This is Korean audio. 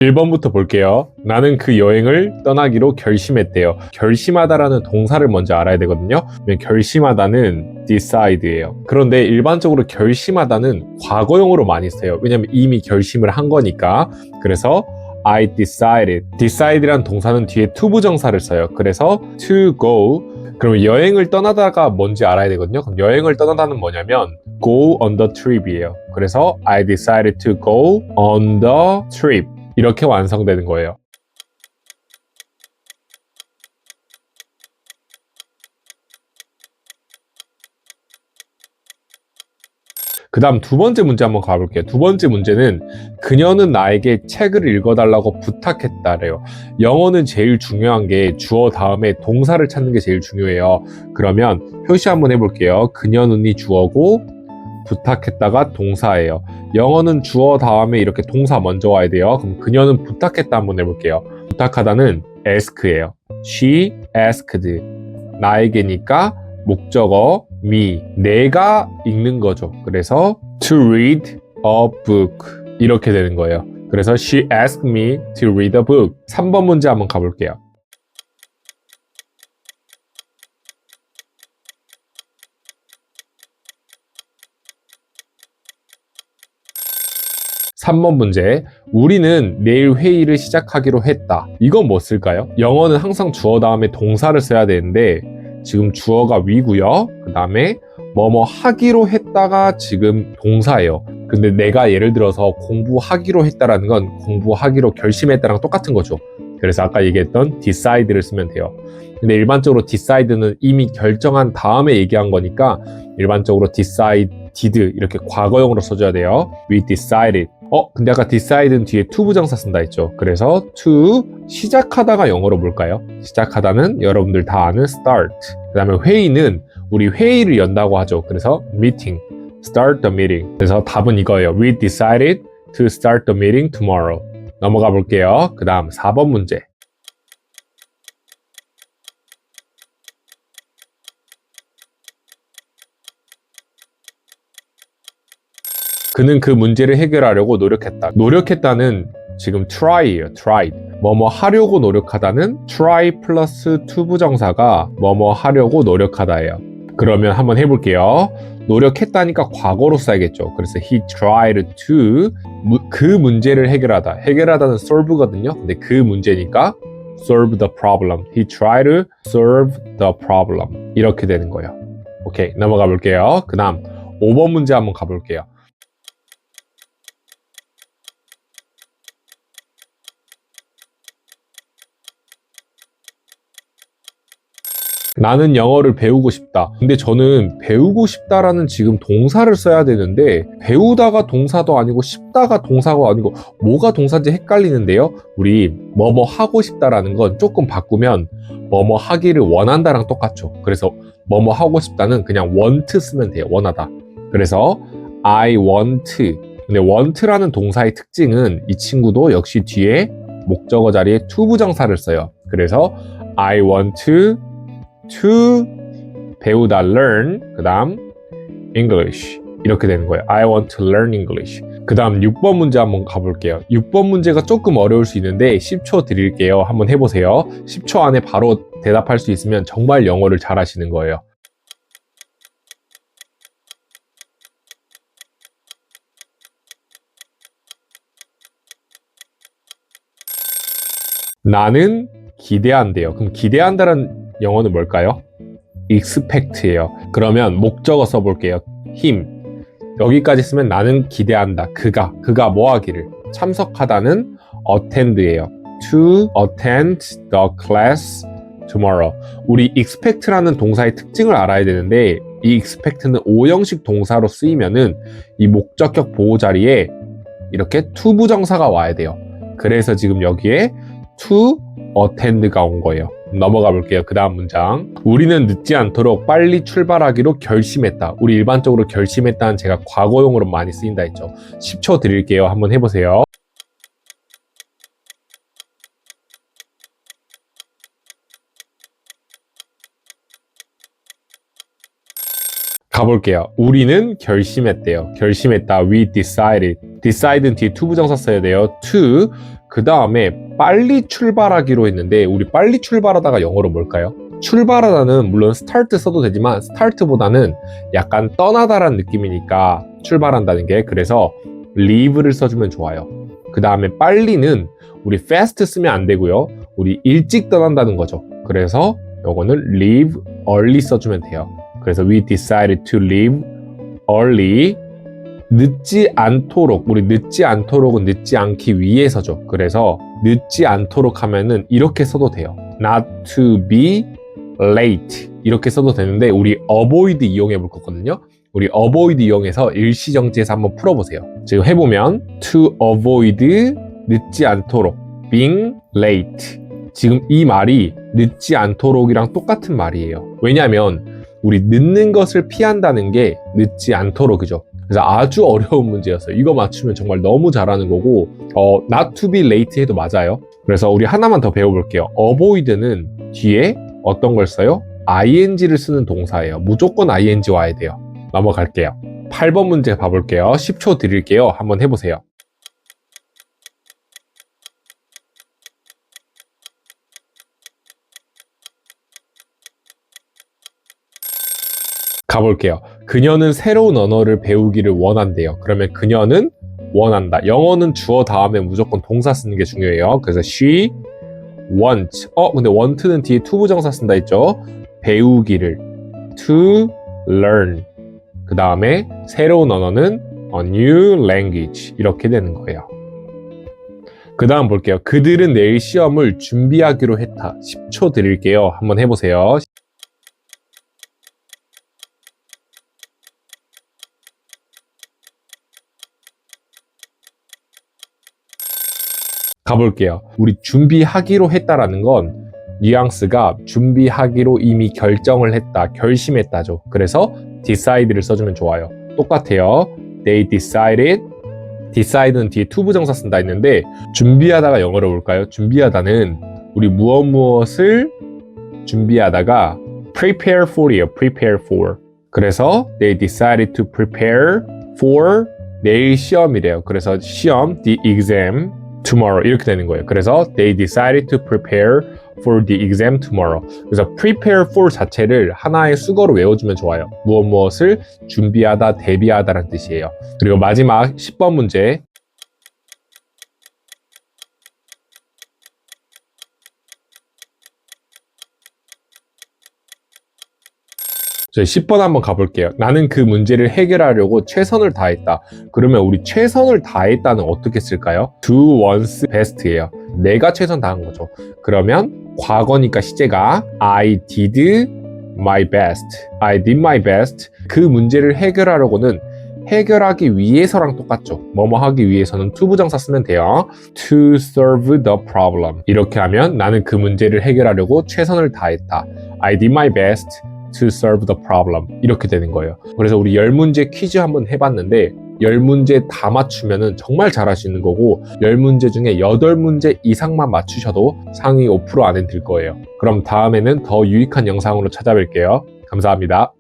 1번부터 볼게요. 나는 그 여행을 떠나기로 결심했대요. 결심하다라는 동사를 먼저 알아야 되거든요. 결심하다는 decide예요. 그런데 일반적으로 결심하다는 과거형으로 많이 써요. 왜냐면 이미 결심을 한 거니까. 그래서 I decided. decide란 동사는 뒤에 to 부정사를 써요. 그래서 to go. 그럼 여행을 떠나다가 뭔지 알아야 되거든요. 그럼 여행을 떠나다는 뭐냐면 go on the trip이에요. 그래서 I decided to go on the trip. 이렇게 완성되는 거예요. 그 다음 두 번째 문제 한번 가볼게요. 두 번째 문제는 그녀는 나에게 책을 읽어달라고 부탁했다래요. 영어는 제일 중요한 게 주어 다음에 동사를 찾는 게 제일 중요해요. 그러면 표시 한번 해볼게요. 그녀는이 주어고 부탁했다가 동사예요. 영어는 주어 다음에 이렇게 동사 먼저 와야 돼요. 그럼 그녀는 부탁했다 한번 해볼게요. 부탁하다는 ask예요. She asked. 나에게니까 목적어 me. 내가 읽는 거죠. 그래서 to read a book 이렇게 되는 거예요. 그래서 she asked me to read a book. 3번 문제 한번 가볼게요. 3번 문제. 우리는 내일 회의를 시작하기로 했다. 이건 뭐 쓸까요? 영어는 항상 주어 다음에 동사를 써야 되는데 지금 주어가 we고요. 그 다음에 뭐뭐 하기로 했다가 지금 동사예요. 근데 내가 예를 들어서 공부하기로 했다라는 건 공부하기로 결심했다랑 똑같은 거죠. 그래서 아까 얘기했던 decide를 쓰면 돼요. 근데 일반적으로 decide는 이미 결정한 다음에 얘기한 거니까 일반적으로 decided 이렇게 과거형으로 써줘야 돼요. We decided. 근데 아까 decide는 뒤에 to 부정사 쓴다 했죠. 그래서 to 시작하다가 영어로 뭘까요? 시작하다는 여러분들 다 아는 start. 그 다음에 회의는 우리 회의를 연다고 하죠. 그래서 meeting. start the meeting. 그래서 답은 이거예요. We decided to start the meeting tomorrow. 넘어가 볼게요. 그 다음 4번 문제. 그는 그 문제를 해결하려고 노력했다. 노력했다는 지금 try예요. tried. 뭐뭐 하려고 노력하다는 try 플러스 to 부정사가 뭐뭐 하려고 노력하다예요. 그러면 한번 해볼게요. 노력했다니까 과거로 써야겠죠. 그래서 he tried to 그 문제를 해결하다. 해결하다는 solve거든요. 근데 그 문제니까 solve the problem. He tried to solve the problem. 이렇게 되는 거예요. 오케이, 넘어가 볼게요. 그 다음 5번 문제 한번 가볼게요. 나는 영어를 배우고 싶다. 근데 저는 배우고 싶다라는 지금 동사를 써야 되는데 배우다가 동사도 아니고 싶다가 동사가 아니고 뭐가 동사인지 헷갈리는데요. 우리 뭐뭐 하고 싶다라는 건 조금 바꾸면 뭐뭐 하기를 원한다랑 똑같죠. 그래서 뭐뭐 하고 싶다는 그냥 want 쓰면 돼요. 원하다. 그래서 I want. 근데 want라는 동사의 특징은 이 친구도 역시 뒤에 목적어 자리에 to 부정사를 써요. 그래서 I want to 배우다 learn 그 다음 English 이렇게 되는 거예요. I want to learn English. 그 다음 6번 문제 한번 가볼게요. 6번 문제가 조금 어려울 수 있는데 10초 드릴게요. 한번 해보세요. 10초 안에 바로 대답할 수 있으면 정말 영어를 잘하시는 거예요. 나는 기대한대요. 그럼 기대한다는 영어는 뭘까요? expect예요. 그러면 목적어 써볼게요. him. 여기까지 쓰면 나는 기대한다. 그가 뭐 하기를. 참석하다는 attend예요. To attend the class tomorrow. 우리 expect라는 동사의 특징을 알아야 되는데 이 expect는 오형식 동사로 쓰이면은 이 목적격 보호 자리에 이렇게 to 부정사가 와야 돼요. 그래서 지금 여기에 to attend가 온 거예요. 넘어가 볼게요. 그 다음 문장. 우리는 늦지 않도록 빨리 출발하기로 결심했다. 우리 일반적으로 결심했다는 제가 과거용으로 많이 쓰인다 했죠. 10초 드릴게요. 한번 해보세요. 가볼게요. 우리는 결심했대요. 결심했다. We decided. decid는 뒤에 to 부정사 써야 돼요. to 그 다음에 빨리 출발하기로 했는데 우리 빨리 출발하다가 영어로 뭘까요? 출발하다는 물론 start 써도 되지만 start보다는 약간 떠나다라는 느낌이니까 출발한다는 게, 그래서 leave를 써주면 좋아요. 그 다음에 빨리는 우리 fast 쓰면 안 되고요. 우리 일찍 떠난다는 거죠. 그래서 요거는 leave early 써주면 돼요. 그래서 we decided to leave early. 늦지 않도록, 우리 늦지 않도록은 늦지 않기 위해서죠. 그래서 늦지 않도록 하면은 이렇게 써도 돼요. not to be late 이렇게 써도 되는데 우리 avoid 이용해 볼 거거든요. 우리 avoid 이용해서 일시정지해서 한번 풀어보세요. 지금 해보면 to avoid 늦지 않도록 being late. 지금 이 말이 늦지 않도록이랑 똑같은 말이에요. 왜냐하면 우리 늦는 것을 피한다는 게 늦지 않도록이죠. 그래서 아주 어려운 문제였어요. 이거 맞추면 정말 너무 잘하는 거고 not to be late 해도 맞아요. 그래서 우리 하나만 더 배워볼게요. avoid는 뒤에 어떤 걸 써요? ing를 쓰는 동사예요. 무조건 ing 와야 돼요. 넘어갈게요. 8번 문제 봐볼게요. 10초 드릴게요. 한번 해보세요. 가볼게요. 그녀는 새로운 언어를 배우기를 원한대요. 그러면 그녀는 원한다. 영어는 주어 다음에 무조건 동사 쓰는 게 중요해요. 그래서 she want. 근데 want는 뒤에 to 부정사 쓴다 했죠? 배우기를 to learn. 그 다음에 새로운 언어는 a new language. 이렇게 되는 거예요. 그 다음 볼게요. 그들은 내일 시험을 준비하기로 했다. 10초 드릴게요. 한번 해보세요. 가볼게요. 우리 준비하기로 했다라는 건 뉘앙스가 준비하기로 이미 결정을 했다, 결심했다죠. 그래서 decid를 써주면 좋아요. 똑같아요. They decided. decide는 뒤에 to 부정사 쓴다 했는데 준비하다가 영어로 볼까요? 준비하다는 우리 무엇을 준비하다가 prepare for이에요. prepare for. 그래서 they decided to prepare for 내일 시험이래요. 그래서 시험, the exam tomorrow 이렇게 되는 거예요. 그래서 they decided to prepare for the exam tomorrow. 그래서 prepare for 자체를 하나의 수거로 외워주면 좋아요. 무엇을 준비하다, 대비하다라는 뜻이에요. 그리고 마지막 10번 문제. 저희 10번 한번 가볼게요. 나는 그 문제를 해결하려고 최선을 다했다. 그러면 우리 최선을 다했다는 어떻게 쓸까요? do one's best예요. 내가 최선 다한 거죠. 그러면 과거니까 시제가 I did my best. I did my best. 그 문제를 해결하려고는 해결하기 위해서랑 똑같죠. 뭐뭐 하기 위해서는 to 부정사 쓰면 돼요. to solve the problem. 이렇게 하면 나는 그 문제를 해결하려고 최선을 다했다. I did my best to solve the problem. 이렇게 되는 거예요. 그래서 우리 10문제 퀴즈 한번 해봤는데 10문제 다 맞추면 정말 잘할 수 있는 거고 10문제 중에 8문제 이상만 맞추셔도 상위 5% 안에 들 거예요. 그럼 다음에는 더 유익한 영상으로 찾아뵐게요. 감사합니다.